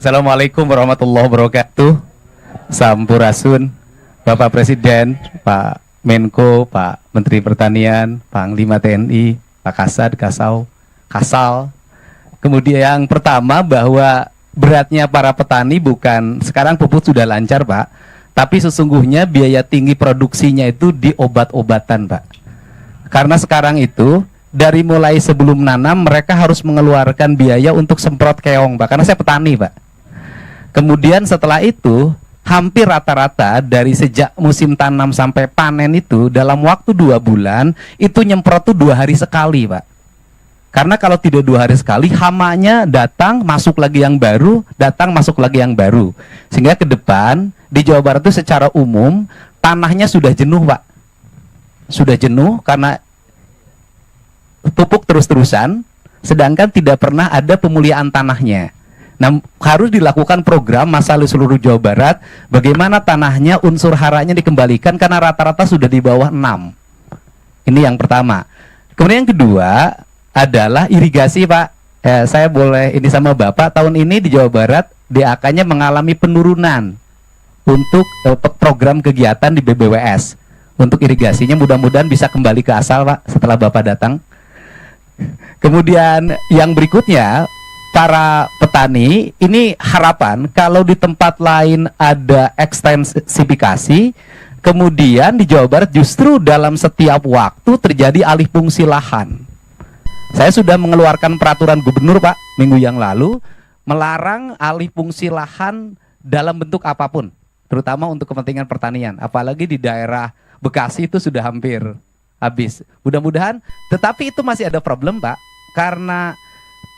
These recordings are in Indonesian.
Assalamualaikum warahmatullahi wabarakatuh. Sampurasun, Bapak Presiden, Pak Menko, Pak Menteri Pertanian, Panglima TNI, Pak Kasad, Kasal. Kemudian yang pertama bahwa beratnya para petani bukan sekarang pupuk sudah lancar, Pak, tapi sesungguhnya biaya tinggi produksinya itu di obat-obatan, Pak. Karena sekarang itu dari mulai sebelum nanam mereka harus mengeluarkan biaya untuk semprot keong, Pak, karena saya petani, Pak. Kemudian setelah itu hampir rata-rata dari sejak musim tanam sampai panen itu dalam waktu 2 bulan itu nyemprot tuh 2 hari sekali, Pak. Karena kalau tidak 2 hari sekali hamanya datang masuk lagi yang baru, datang masuk lagi yang baru. Sehingga ke depan di Jawa Barat itu secara umum tanahnya sudah jenuh, Pak. Sudah jenuh karena pupuk terus-terusan, sedangkan tidak pernah ada pemulihan tanahnya. Nah, harus dilakukan program masalah seluruh Jawa Barat, bagaimana tanahnya unsur haranya dikembalikan karena rata-rata sudah di bawah 6. Ini yang pertama. Kemudian yang kedua adalah irigasi, Pak. Saya boleh ini sama Bapak, tahun ini di Jawa Barat DAK-nya mengalami penurunan untuk program kegiatan di BBWS. Untuk irigasinya mudah-mudahan bisa kembali ke asal, Pak, setelah Bapak datang. Kemudian yang berikutnya, para petani ini harapan kalau di tempat lain ada ekstensifikasi, kemudian di Jawa Barat justru dalam setiap waktu terjadi alih fungsi lahan. Saya sudah mengeluarkan peraturan gubernur, Pak, minggu yang lalu melarang alih fungsi lahan dalam bentuk apapun, terutama untuk kepentingan pertanian. Apalagi di daerah Bekasi itu sudah hampir habis. Mudah-mudahan, tetapi itu masih ada problem, Pak, karena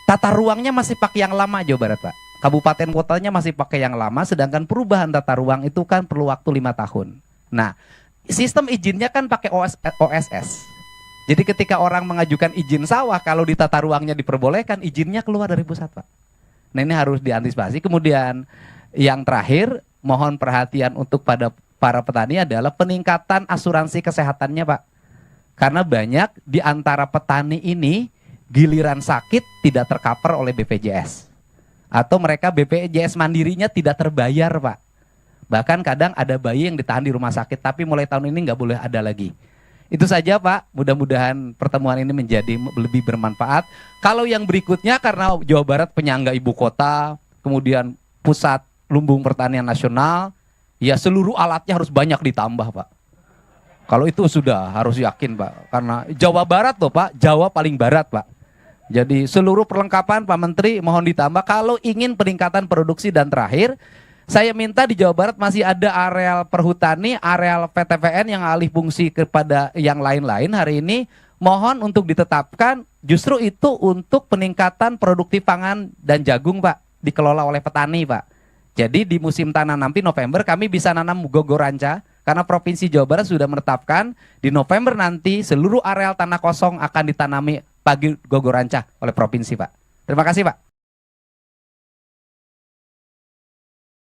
tata ruangnya masih pakai yang lama Jawa Barat, Pak. Kabupaten kotanya masih pakai yang lama, sedangkan perubahan tata ruang itu kan perlu waktu 5 tahun. Nah, sistem izinnya kan pakai OSS. Jadi ketika orang mengajukan izin sawah, kalau di tata ruangnya diperbolehkan, izinnya keluar dari pusat, Pak. Nah, ini harus diantisipasi. Kemudian yang terakhir, mohon perhatian untuk pada para petani adalah peningkatan asuransi kesehatannya, Pak. Karena banyak di antara petani ini giliran sakit tidak tercover oleh BPJS. Atau mereka BPJS mandirinya tidak terbayar, Pak. Bahkan kadang ada bayi yang ditahan di rumah sakit, tapi mulai tahun ini nggak boleh ada lagi. Itu saja, Pak. Mudah-mudahan pertemuan ini menjadi lebih bermanfaat. Kalau yang berikutnya, karena Jawa Barat penyangga ibu kota, kemudian pusat lumbung pertanian nasional, ya seluruh alatnya harus banyak ditambah, Pak. Kalau itu sudah harus yakin, Pak. Karena Jawa Barat loh, Pak. Jawa paling barat, Pak. Jadi seluruh perlengkapan Pak Menteri mohon ditambah kalau ingin peningkatan produksi. Dan terakhir, saya minta di Jawa Barat masih ada areal perhutani, areal PTPN yang alih fungsi kepada yang lain-lain hari ini, mohon untuk ditetapkan justru itu untuk peningkatan produktif pangan dan jagung, Pak, dikelola oleh petani, Pak. Jadi di musim tanam nanti November kami bisa nanam gogoranca, karena Provinsi Jawa Barat sudah menetapkan di November nanti seluruh areal tanah kosong akan ditanami pagi gogoranca oleh provinsi, Pak. Terima kasih, Pak.